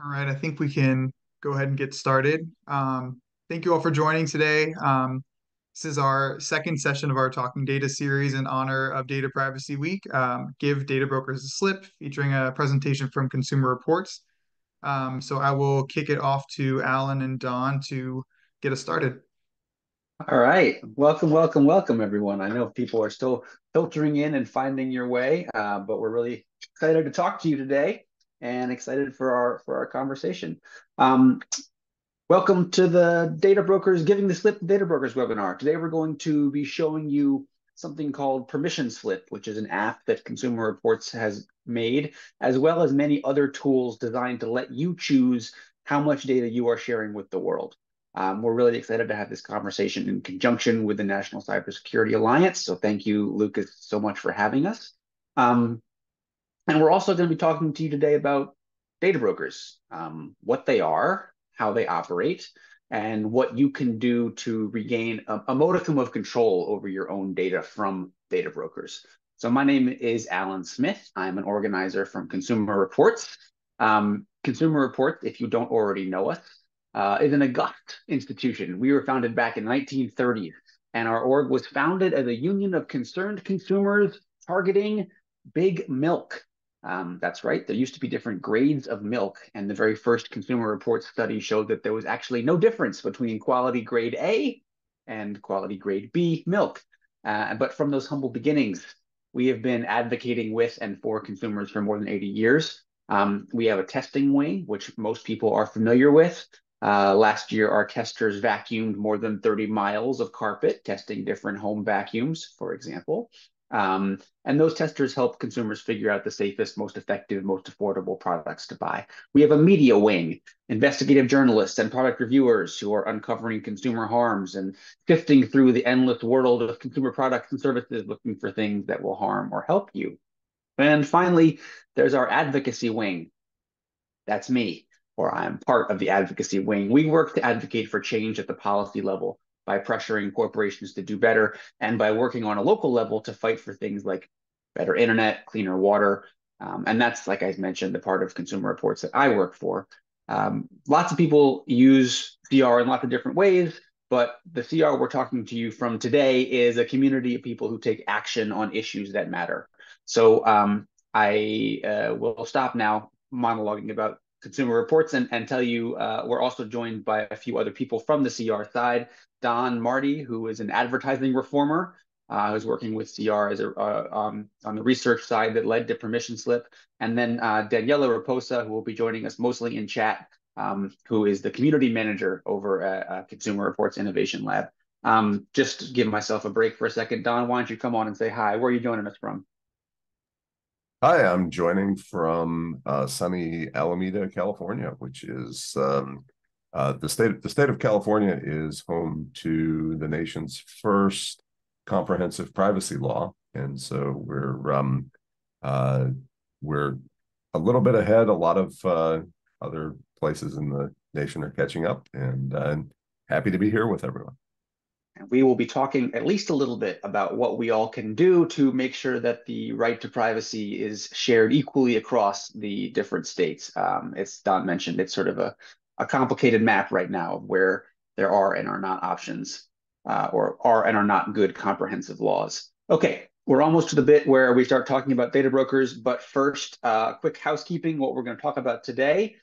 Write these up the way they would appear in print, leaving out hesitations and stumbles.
All right, I think we can go ahead and get started. Thank you all for joining today. This is our second session of our Talking Data series in honor of Data Privacy Week. Give Data Brokers a Slip, featuring a presentation from Consumer Reports. So I will kick it off to Alan and Don to get us started. All right. Welcome, welcome, welcome, everyone. I know people are still filtering in and finding your way, but we're really excited to talk to you today and excited for our conversation. Um, Welcome to the Data Brokers Giving the Slip Data Brokers webinar. Today we're going to be showing you something called Permission Slip, which is an app that Consumer Reports has made, as well as many other tools designed to let you choose how much data you are sharing with the world. We're really excited to have this conversation in conjunction with the National Cybersecurity Alliance. So thank you, Lucas, so much for having us. Um, and we're also going to be talking to you today about data brokers, what they are, how they operate, and what you can do to regain a modicum of control over your own data from data brokers. So my name is Alan Smith. I'm an organizer from Consumer Reports. Consumer Reports, if you don't already know us, is an august institution. We were founded back in 1930, and our org was founded as a union of concerned consumers targeting big milk. That's right. There used to be different grades of milk, and the very first Consumer Reports study showed that there was actually no difference between quality grade A and quality grade B milk. But from those humble beginnings, we have been advocating with and for consumers for more than 80 years. We have a testing wing, which most people are familiar with. Last year, our testers vacuumed more than 30 miles of carpet, testing different home vacuums, for example. And those testers help consumers figure out the safest, most effective, most affordable products to buy. We have a media wing, investigative journalists and product reviewers who are uncovering consumer harms and sifting through the endless world of consumer products and services looking for things that will harm or help you. And finally, there's our advocacy wing. That's me, or I'm part of the advocacy wing. We work to advocate for change at the policy level by pressuring corporations to do better and by working on a local level to fight for things like better internet, cleaner water. And that's, like I mentioned, the part of Consumer Reports that I work for. Lots of people use CR in lots of different ways, but the CR we're talking to you from today is a community of people who take action on issues that matter. So I will stop now monologuing about Consumer Reports and tell you we're also joined by a few other people from the CR side. Don Marty, who is an advertising reformer, who's working with CR as on the research side that led to Permission Slip. And then Daniela Raposa, who will be joining us mostly in chat, who is the community manager over at Consumer Reports Innovation Lab. Just to give myself a break for a second, Don, why don't you come on and say hi? Where are you joining us from? Hi, I'm joining from sunny Alameda, California, which is the state of California is home to the nation's first comprehensive privacy law, and so uh, we're a little bit ahead. A lot of other places in the nation are catching up, and happy to be here with everyone. And we will be talking at least a little bit about what we all can do to make sure that the right to privacy is shared equally across the different states. As Don mentioned, it's sort of a complicated map right now of where there are and are not options or are and are not good comprehensive laws. Okay, we're almost to the bit where we start talking about data brokers, but first, quick housekeeping, what we're going to talk about today.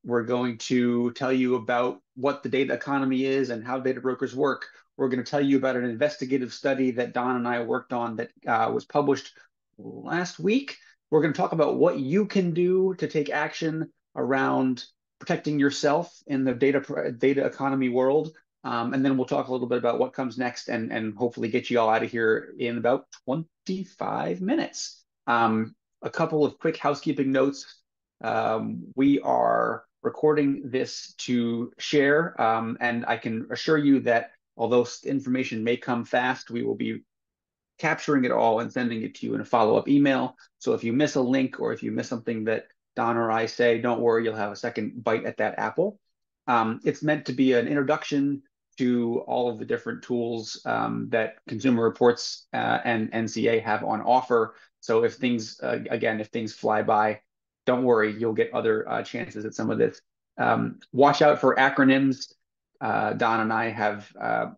We're going to tell you about what the data economy is and how data brokers work. We're going to tell you about an investigative study that Don and I worked on that was published last week. We're going to talk about what you can do to take action around protecting yourself in the data economy world. And then we'll talk a little bit about what comes next and hopefully get you all out of here in about 25 minutes. A couple of quick housekeeping notes. We are recording this to share, and I can assure you that although information may come fast, we will be capturing it all and sending it to you in a follow-up email. So if you miss a link or if you miss something that Don or I say, don't worry, you'll have a second bite at that apple. It's meant to be an introduction to all of the different tools that Consumer Reports and NCA have on offer. So if things, again, if things fly by, don't worry, you'll get other chances at some of this. Watch out for acronyms. Don and I have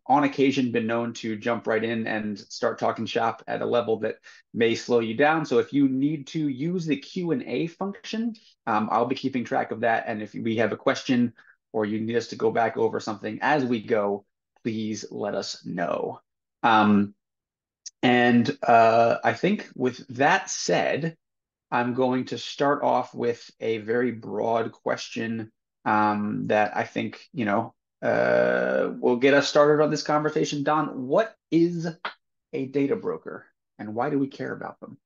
on occasion been known to jump right in and start talking shop at a level that may slow you down. So if you need to use the Q&A function, I'll be keeping track of that. And if we have a question or you need us to go back over something as we go, please let us know. I think with that said, I'm going to start off with a very broad question that I think, will get us started on this conversation. Don, what is a data broker and why do we care about them?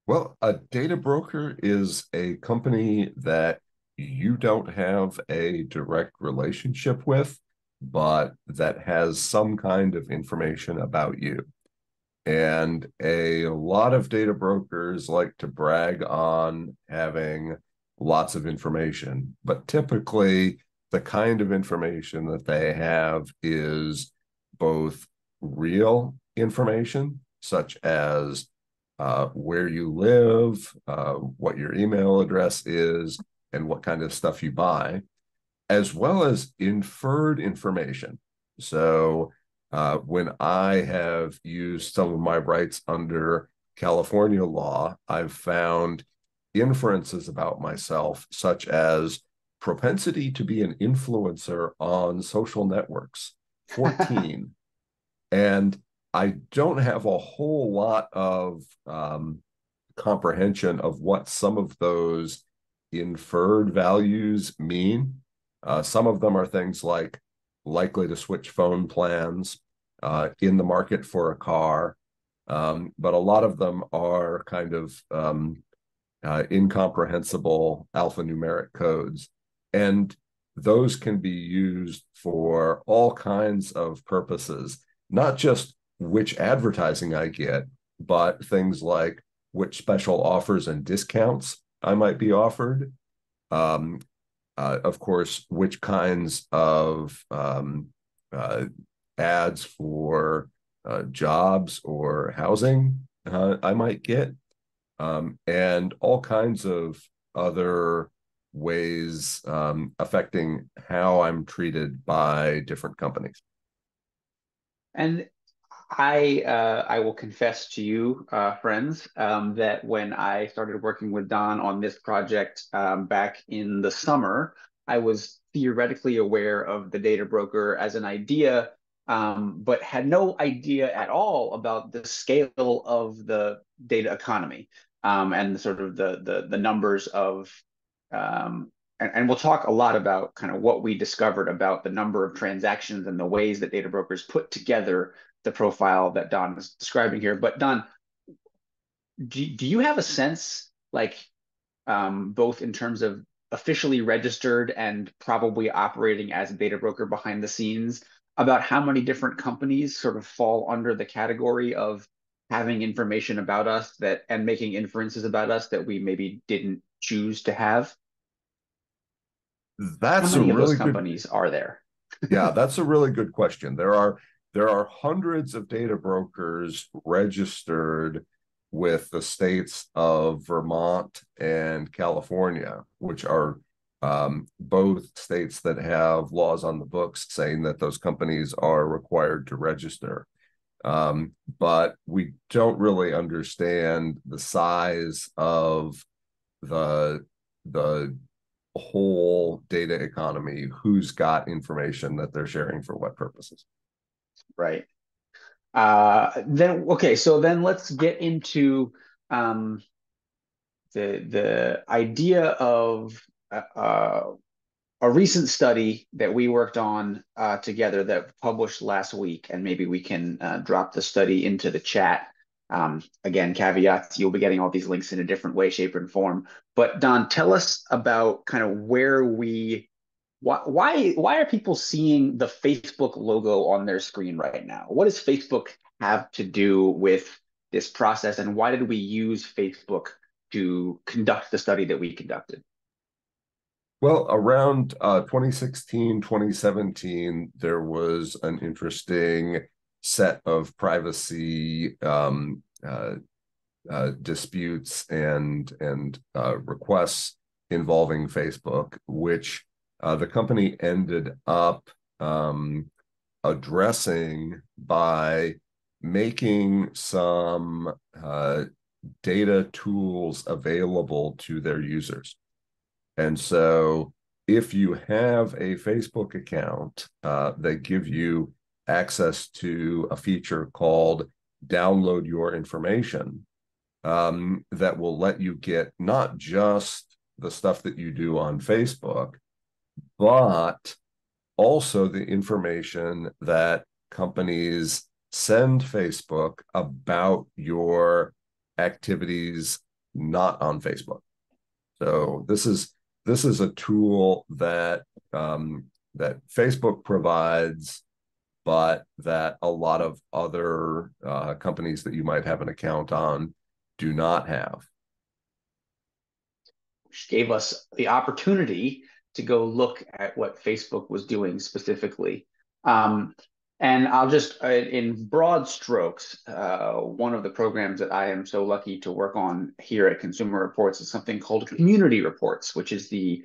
Well, a data broker is a company that you don't have a direct relationship with, but that has some kind of information about you. And a lot of data brokers like to brag on having lots of information, but typically the kind of information that they have is both real information, such as where you live, what your email address is, and what kind of stuff you buy, as well as inferred information. So when I have used some of my rights under California law, I've found inferences about myself, such as propensity to be an influencer on social networks, 14. And I don't have a whole lot of comprehension of what some of those inferred values mean. Some of them are things like likely to switch phone plans, in the market for a car, but a lot of them are kind of incomprehensible alphanumeric codes. And those can be used for all kinds of purposes, not just which advertising I get, but things like which special offers and discounts I might be offered. Of course, which kinds of ads for jobs or housing I might get, and all kinds of other ways affecting how I'm treated by different companies. And I will confess to you, friends, that when I started working with Don on this project back in the summer, I was theoretically aware of the data broker as an idea, but had no idea at all about the scale of the data economy and sort of the numbers of and we'll talk a lot about kind of what we discovered about the number of transactions and the ways that data brokers put together the profile that Don was describing here. But Don, do you have a sense, like both in terms of officially registered and probably operating as a data broker behind the scenes, about how many different companies sort of fall under the category of having information about us that and making inferences about us that we maybe didn't choose to have? How That's a many of those really good, companies are there? yeah, that's a really good question. There are hundreds of data brokers registered with the states of Vermont and California, which are both states that have laws on the books saying that those companies are required to register. But we don't really understand the size of the whole data economy, who's got information that they're sharing for what purposes. Right. So then let's get into the idea of a recent study that we worked on together that published last week, and maybe we can drop the study into the chat. Again, caveats, you'll be getting all these links in a different way, shape, and form. But Don, tell us about kind of why are people seeing the Facebook logo on their screen right now? What does Facebook have to do with this process, and why did we use Facebook to conduct the study that we conducted? Well, around 2016, 2017, there was an interesting set of privacy disputes and requests involving Facebook, which the company ended up addressing by making some data tools available to their users. And so if you have a Facebook account, they give you access to a feature called download your information, that will let you get not just the stuff that you do on Facebook, but also the information that companies send Facebook about your activities not on Facebook. So this is a tool that that Facebook provides, but that a lot of other companies that you might have an account on do not have. Which gave us the opportunity to go look at what Facebook was doing specifically. And I'll just, in broad strokes, one of the programs that I am so lucky to work on here at Consumer Reports is something called Community Reports, which is the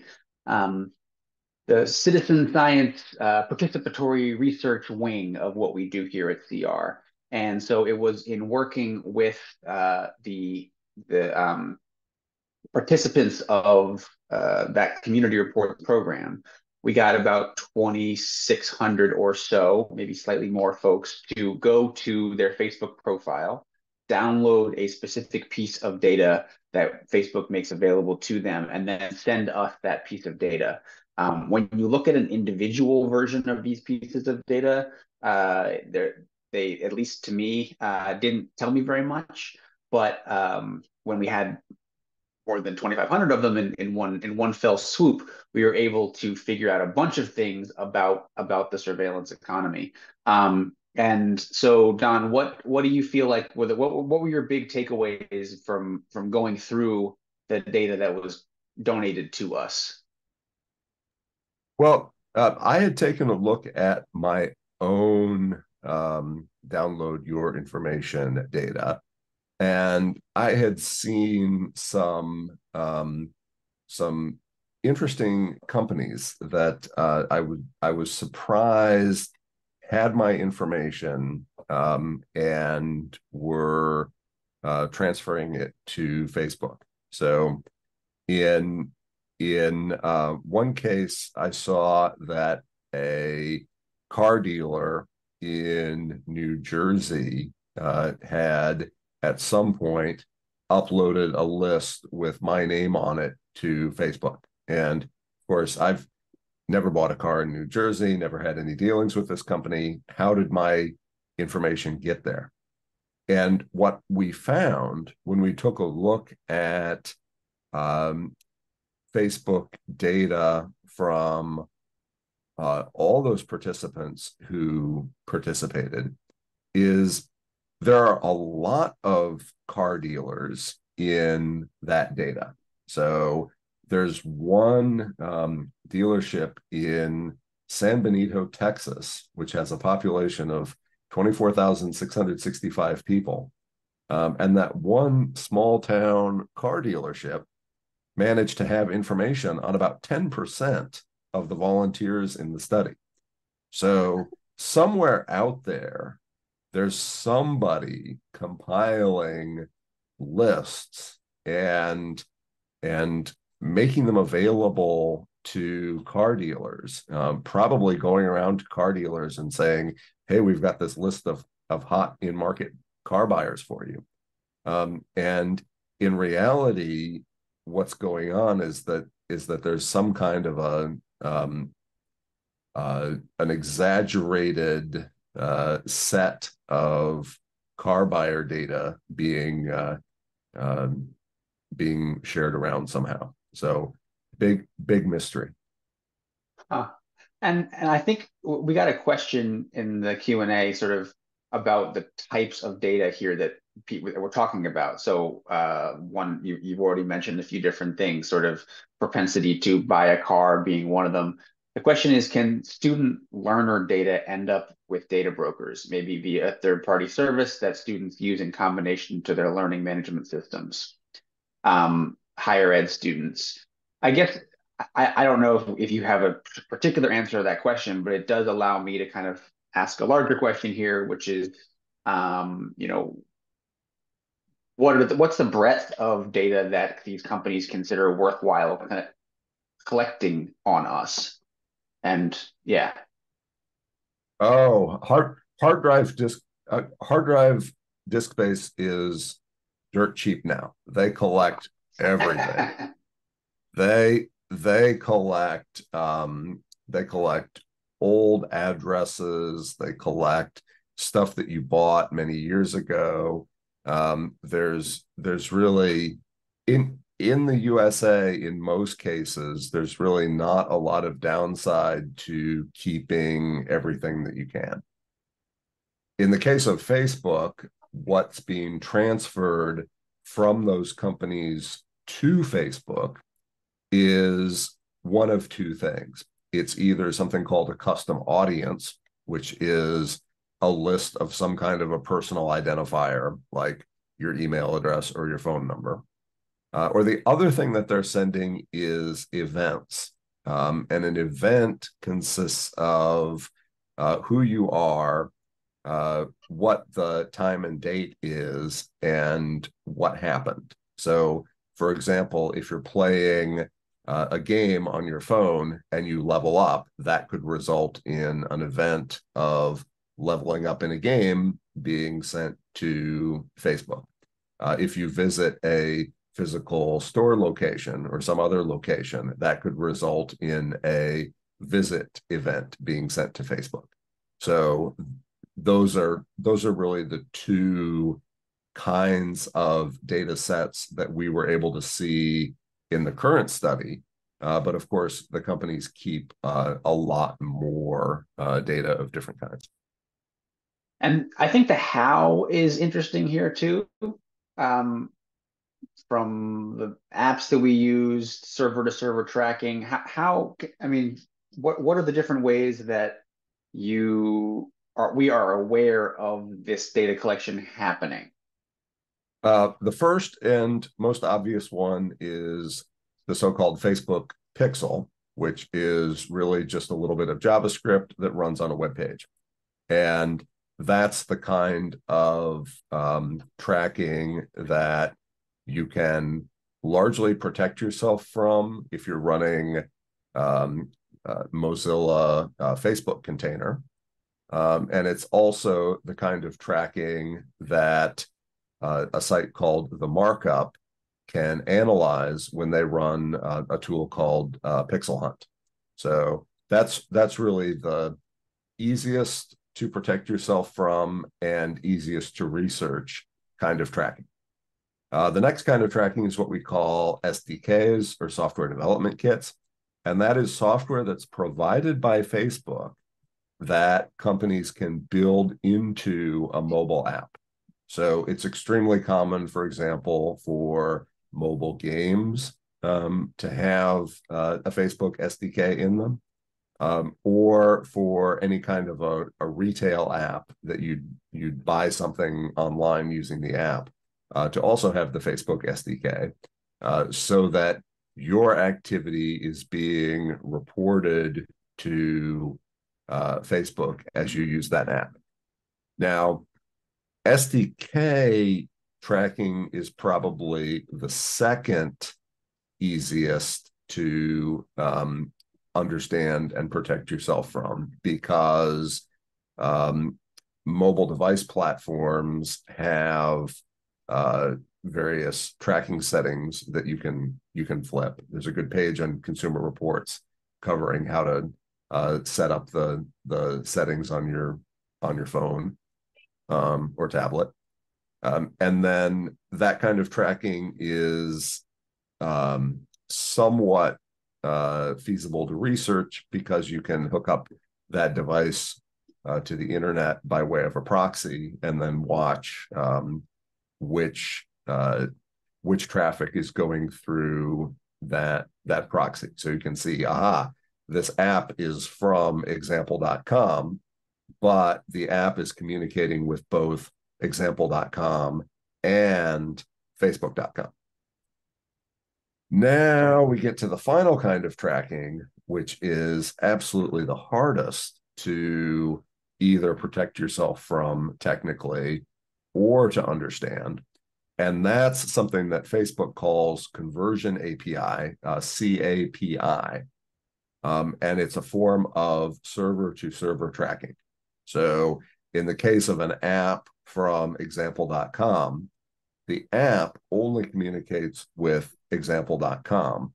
citizen science participatory research wing of what we do here at CR. And so it was in working with the participants of that community report program. We got about 2,600 or so, maybe slightly more folks, to go to their Facebook profile, download a specific piece of data that Facebook makes available to them, and then send us that piece of data. When you look at an individual version of these pieces of data, they, at least to me, didn't tell me very much. But when we had more than 2,500 of them in one fell swoop, we were able to figure out a bunch of things about the surveillance economy. And so, Don, what do you feel like? What were your big takeaways from going through the data that was donated to us? Well, I had taken a look at my own download your information data, and I had seen some interesting companies that I was surprised had my information, and were transferring it to Facebook. So in one case, I saw that a car dealer in New Jersey had at some point uploaded a list with my name on it to Facebook. And of course, I've never bought a car in New Jersey, never had any dealings with this company. How did my information get there? And what we found when we took a look at Facebook data from all those participants who participated is there are a lot of car dealers in that data. So there's one dealership in San Benito, Texas, which has a population of 24,665 people. And that one small town car dealership managed to have information on about 10% of the volunteers in the study. So somewhere out there, there's somebody compiling lists and making them available to car dealers, probably going around to car dealers and saying, hey, we've got this list of hot in-market car buyers for you. And in reality, what's going on is that there's some kind of an exaggerated set of car buyer data being shared around somehow. So big mystery. And I think we got a question in the Q&A sort of about the types of data here that we're talking about. So one, you've already mentioned a few different things, sort of propensity to buy a car being one of them. The question is, can student learner data end up with data brokers, maybe via a third-party service that students use in combination to their learning management systems? Higher ed students. I guess I don't know if you have a particular answer to that question, but it does allow me to kind of ask a larger question here, which is, you know, what's the breadth of data that these companies consider worthwhile kind of collecting on us? And yeah. Oh, hard drive disk space is dirt cheap now. They collect everything. They collect old addresses, they collect stuff that you bought many years ago. There's really in the USA, in most cases, there's really not a lot of downside to keeping everything that you can. In the case of Facebook, what's being transferred from those companies to Facebook is one of two things. It's either something called a custom audience, which is a list of some kind of a personal identifier, like your email address or your phone number. Or the other thing that they're sending is events. And an event consists of who you are, what the time and date is, and what happened. So, for example, if you're playing a game on your phone and you level up, that could result in an event of leveling up in a game being sent to Facebook. If you visit a physical store location or some other location, that could result in a visit event being sent to Facebook. So those are really the two kinds of data sets that we were able to see in the current study. But of course, the companies keep a lot more data of different kinds. And I think the how is interesting here too. From the apps that we use, server to server tracking, I mean, what are the different ways that we are aware of this data collection happening? The first and most obvious one is the so-called Facebook pixel, which is really just a little bit of JavaScript that runs on a web page. And that's the kind of tracking that you can largely protect yourself from if you're running Mozilla Facebook container. And it's also the kind of tracking that a site called The Markup can analyze when they run a tool called Pixel Hunt. So that's really the easiest to protect yourself from and easiest to research kind of tracking. The next kind of tracking is what we call SDKs, or software development kits. And that is software that's provided by Facebook that companies can build into a mobile app. So it's extremely common, for example, for mobile games to have a Facebook SDK in them, or for any kind of a retail app that you'd buy something online using the app, to also have the Facebook SDK, so that your activity is being reported to Facebook as you use that app. Now, SDK tracking is probably the second easiest to understand and protect yourself from, because mobile device platforms have various tracking settings that you can flip. There's a good page on Consumer Reports covering how to set up the settings on your phone or tablet. And then that kind of tracking is somewhat feasible to research, because you can hook up that device to the internet by way of a proxy and then watch which traffic is going through that proxy. So you can see, this app is from example.com, but the app is communicating with both example.com and facebook.com. Now we get to the final kind of tracking, which is absolutely the hardest to either protect yourself from technically or to understand. And that's something that Facebook calls Conversion API, CAPI. And it's a form of server-to-server tracking. So in the case of an app from example.com, the app only communicates with example.com,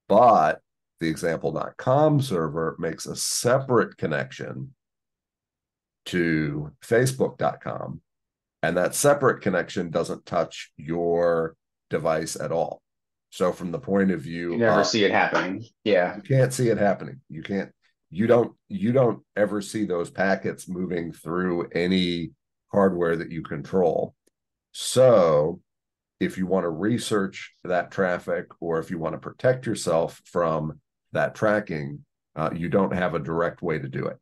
but the example.com server makes a separate connection to facebook.com, and that separate connection doesn't touch your device at all. So from the point of view, you never see it happening. Yeah, you can't see it happening. You don't ever see those packets moving through any hardware that you control. So if you want to research that traffic, or if you want to protect yourself from that tracking, you don't have a direct way to do it.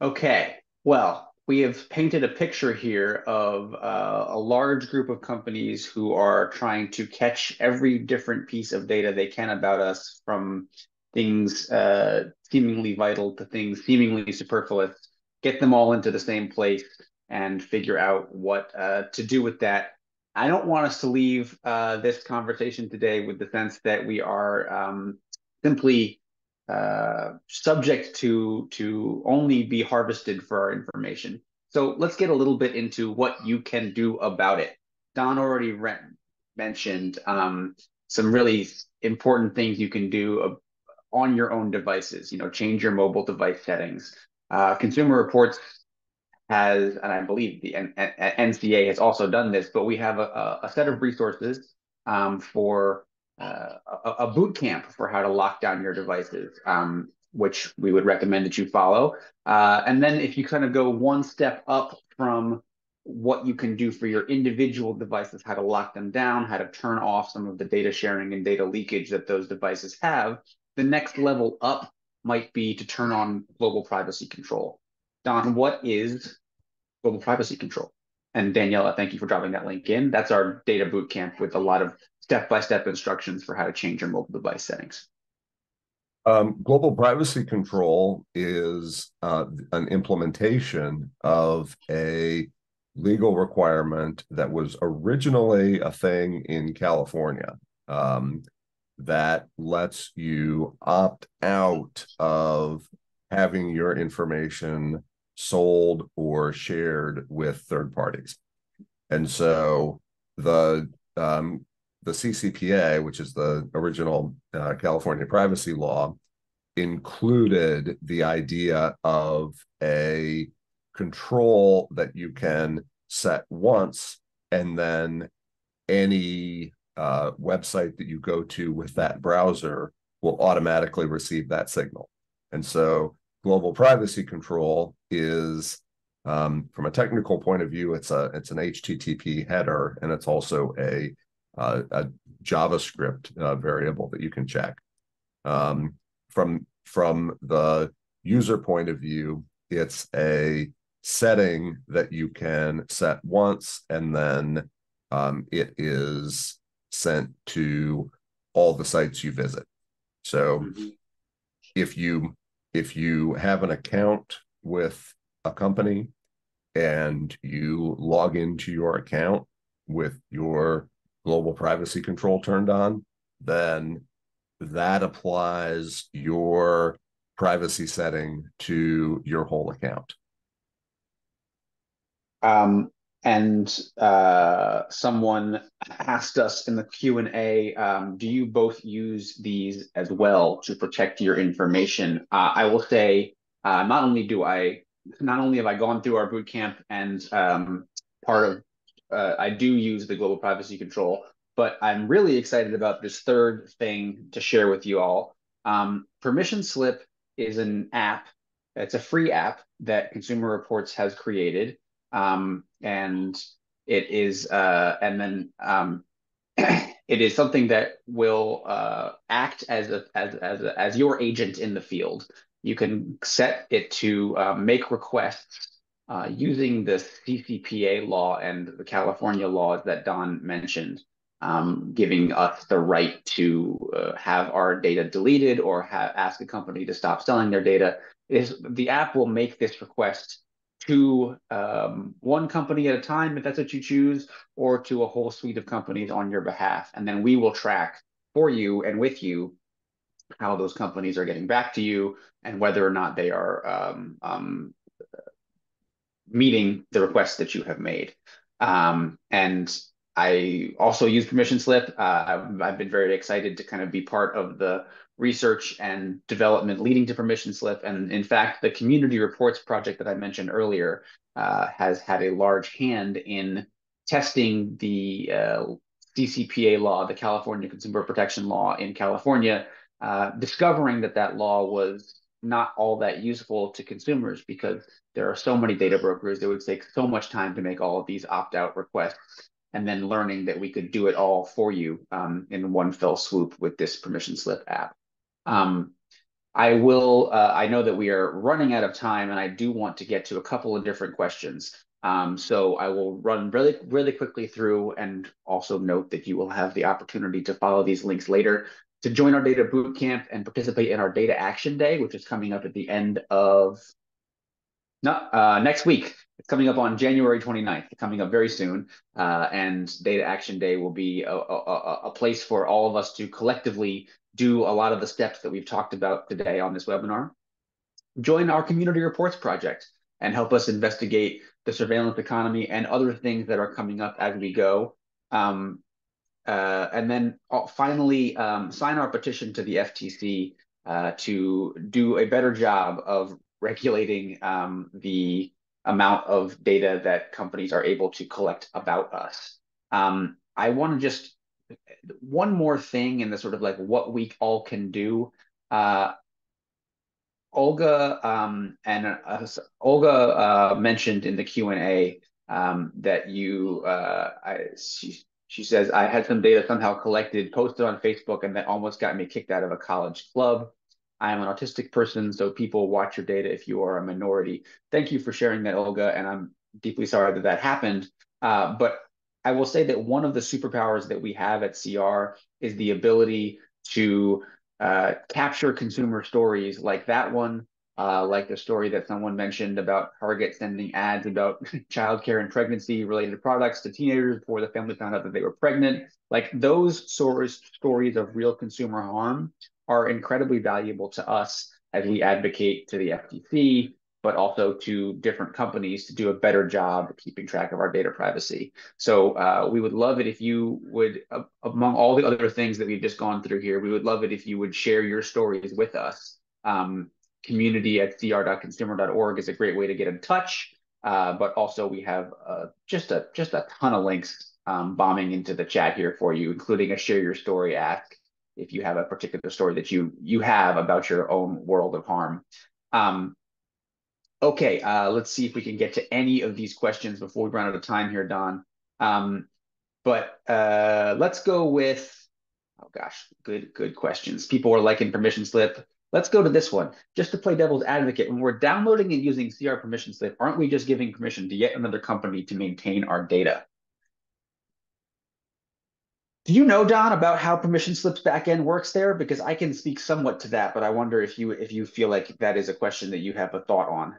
Okay, well, we have painted a picture here of a large group of companies who are trying to catch every different piece of data they can about us, from things seemingly vital to things seemingly superfluous, get them all into the same place and figure out what to do with that. I don't want us to leave this conversation today with the sense that we are simply subject to only be harvested for our information. So let's get a little bit into what you can do about it. Don already mentioned some really important things you can do on your own devices. You know, change your mobile device settings. Consumer Reports has, and I believe the NCA has also done this, but we have a set of resources for a boot camp for how to lock down your devices, which we would recommend that you follow. And then if you kind of go one step up from what you can do for your individual devices, how to lock them down, how to turn off some of the data sharing and data leakage that those devices have, the next level up might be to turn on global privacy control. Don, what is global privacy control? And Daniela, thank you for dropping that link in. That's our data boot camp with a lot of step-by-step instructions for how to change your mobile device settings. Global privacy control is an implementation of a legal requirement that was originally a thing in California, that lets you opt out of having your information sold or shared with third parties. And so the CCPA, which is the original California privacy law, included the idea of a control that you can set once, and then any website that you go to with that browser will automatically receive that signal. And so global privacy control is, from a technical point of view, it's an HTTP header, and it's also a JavaScript variable that you can check. From the user point of view, it's a setting that you can set once, and then it is sent to all the sites you visit. So if you have an account with a company and you log into your account with your global privacy control turned on, then that applies your privacy setting to your whole account. Someone asked us in the Q&A, do you both use these as well to protect your information? I will say, not only have I gone through our boot camp and I do use the global privacy control, but I'm really excited about this third thing to share with you all. Permission Slip is an app. It's a free app that Consumer Reports has created. And it is, it is something that will act as your agent in the field. You can set it to make requests using the CCPA law and the California laws that Don mentioned, giving us the right to have our data deleted or ask a company to stop selling their data. The app will make this request to one company at a time, if that's what you choose, or to a whole suite of companies on your behalf. And then we will track for you and with you how those companies are getting back to you and whether or not they are meeting the requests that you have made. And I also use permission slip. I've been very excited to kind of be part of the research and development leading to permission slip. And in fact, the community reports project that I mentioned earlier has had a large hand in testing the CCPA law, the California Consumer Protection Law in California, discovering that law was not all that useful to consumers because there are so many data brokers. It would take so much time to make all of these opt-out requests, and then learning that we could do it all for you in one fell swoop with this permission slip app. I know that we are running out of time, and I do want to get to a couple of different questions. So I will run really, really quickly through, and also note that you will have the opportunity to follow these links later to join our data bootcamp and participate in our data action day, which is coming up at the end of next week. It's coming up on January 29th, coming up very soon. And Data Action Day will be a place for all of us to collectively do a lot of the steps that we've talked about today on this webinar. Join our community reports project and help us investigate the surveillance economy and other things that are coming up as we go. And then finally, sign our petition to the FTC to do a better job of regulating the amount of data that companies are able to collect about us. I want to just, one more thing in the sort of like what we all can do. Olga mentioned in the Q&A that she says, I had some data somehow collected, posted on Facebook, and that almost got me kicked out of a college club. I am an autistic person, so people watch your data if you are a minority. Thank you for sharing that, Olga, and I'm deeply sorry that happened. But I will say that one of the superpowers that we have at CR is the ability to capture consumer stories like that one, like the story that someone mentioned about Target sending ads about childcare and pregnancy related products to teenagers before the family found out that they were pregnant. Like those stories of real consumer harm are incredibly valuable to us as we advocate to the FTC, but also to different companies to do a better job of keeping track of our data privacy. So we would love it if you would, among all the other things that we've just gone through here, we would love it if you would share your stories with us. Community@cr.consumer.org is a great way to get in touch, but also we have just a ton of links bombing into the chat here for you, including a share your story ask if you have a particular story that you have about your own world of harm. Okay, let's see if we can get to any of these questions before we run out of time here, Don. But let's go with, oh gosh, good questions. People are liking permission slip. Let's go to this one. Just to play devil's advocate, when we're downloading and using CR permission slip, aren't we just giving permission to yet another company to maintain our data? Do you know, Don, about how permission slips backend works there? Because I can speak somewhat to that, but I wonder if you feel like that is a question that you have a thought on.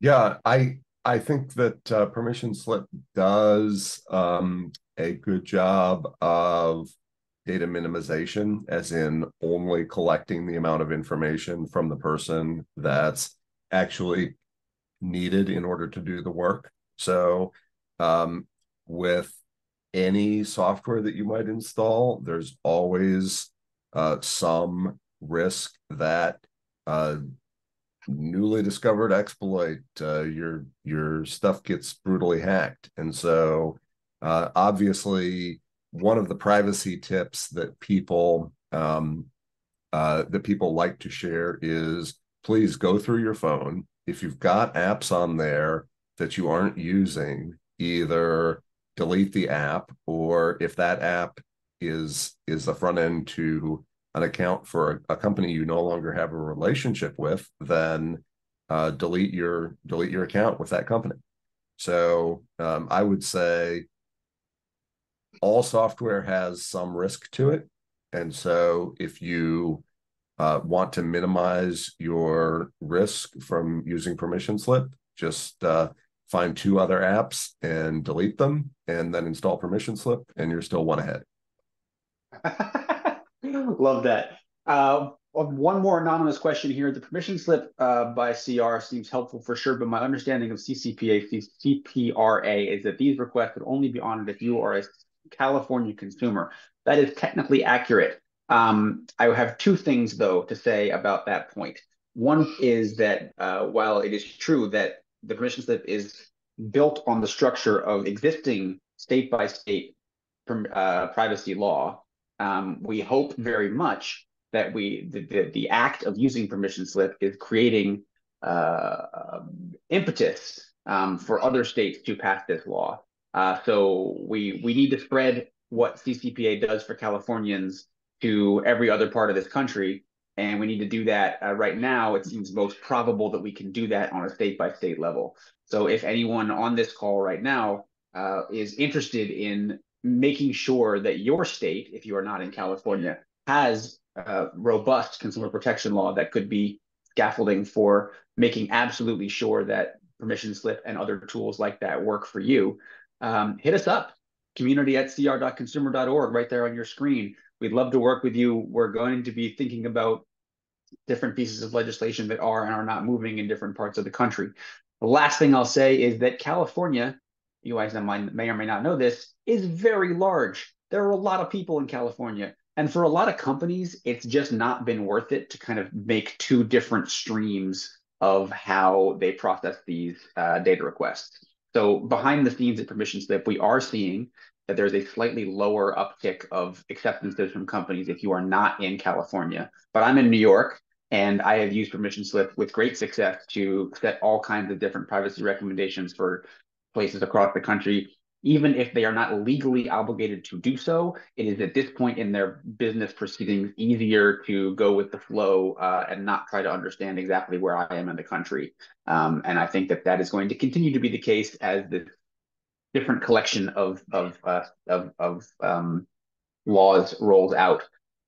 Yeah, I think that permission slip does a good job of data minimization, as in only collecting the amount of information from the person that's actually needed in order to do the work. So with any software that you might install, there's always some risk that newly discovered exploit, your stuff gets brutally hacked. And so obviously one of the privacy tips that people like to share is please go through your phone. If you've got apps on there that you aren't using, either delete the app, or if that app is the front end to an account for a company you no longer have a relationship with, then delete your account with that company. So I would say all software has some risk to it. And so if you want to minimize your risk from using permission slip, just find 2 other apps and delete them, and then install permission slip, and you're still one ahead. Love that. One more anonymous question here. The permission slip by CR seems helpful for sure, but my understanding of CCPA is that these requests could only be honored if you are a California consumer. That is technically accurate. I have 2 things, though, to say about that point. One is that while it is true that the permission slip is built on the structure of existing state-by-state privacy law, we hope very much that the act of using permission slip is creating impetus for other states to pass this law. So we need to spread what CCPA does for Californians to every other part of this country. And we need to do that right now. It seems most probable that we can do that on a state-by-state level. So if anyone on this call right now is interested in making sure that your state, if you are not in California, has a robust consumer protection law that could be scaffolding for making absolutely sure that permission slip and other tools like that work for you, hit us up, community@cr.consumer.org, right there on your screen. We'd love to work with you. We're going to be thinking about different pieces of legislation that are and are not moving in different parts of the country. The last thing I'll say is that California, you guys may or may not know this, is very large. There are a lot of people in California. And for a lot of companies, it's just not been worth it to kind of make 2 different streams of how they process these data requests. So behind the scenes at Permission Slip, we are seeing that there's a slightly lower uptick of acceptances from companies if you are not in California. But I'm in New York, and I have used permission slip with great success to set all kinds of different privacy recommendations for places across the country. Even if they are not legally obligated to do so, it is at this point in their business proceedings easier to go with the flow and not try to understand exactly where I am in the country. And I think that that is going to continue to be the case as the different collection of laws rolls out.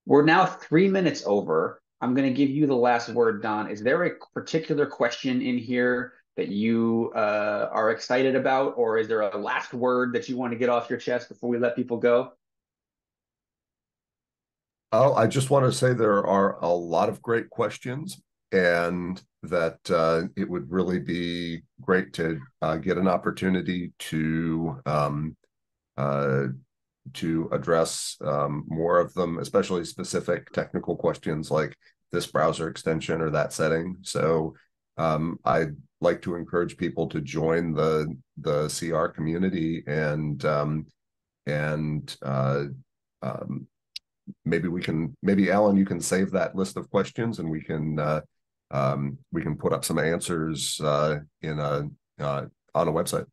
We're now 3 minutes over. I'm going to give you the last word, Don. Is there a particular question in here that you are excited about, or is there a last word that you want to get off your chest before we let people go? Oh, I just want to say there are a lot of great questions, and that it would really be great to get an opportunity to address more of them, especially specific technical questions like this browser extension or that setting. So I'd like to encourage people to join the CR community, and maybe Alan, you can save that list of questions, and we can put up some answers on a website.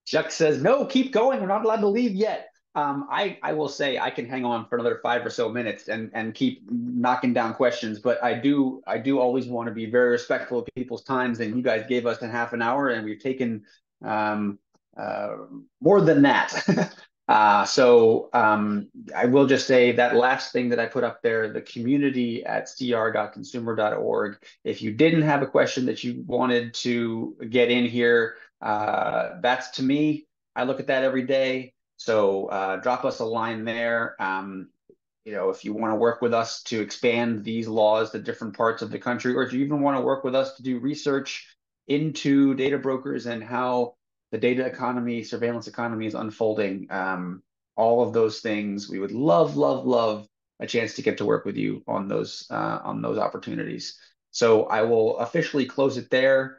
Chuck says, no, keep going. We're not allowed to leave yet. I will say I can hang on for another 5 or so minutes and keep knocking down questions, but I do always want to be very respectful of people's times, and you guys gave us a half an hour, and we've taken more than that. So I will just say that last thing that I put up there, the community@cr.consumer.org. If you didn't have a question that you wanted to get in here, that's to me. I look at that every day. So drop us a line there. If you want to work with us to expand these laws to different parts of the country, or if you even want to work with us to do research into data brokers and how the data economy, surveillance economy is unfolding, all of those things, we would love, love, love a chance to get to work with you on those opportunities. So I will officially close it there.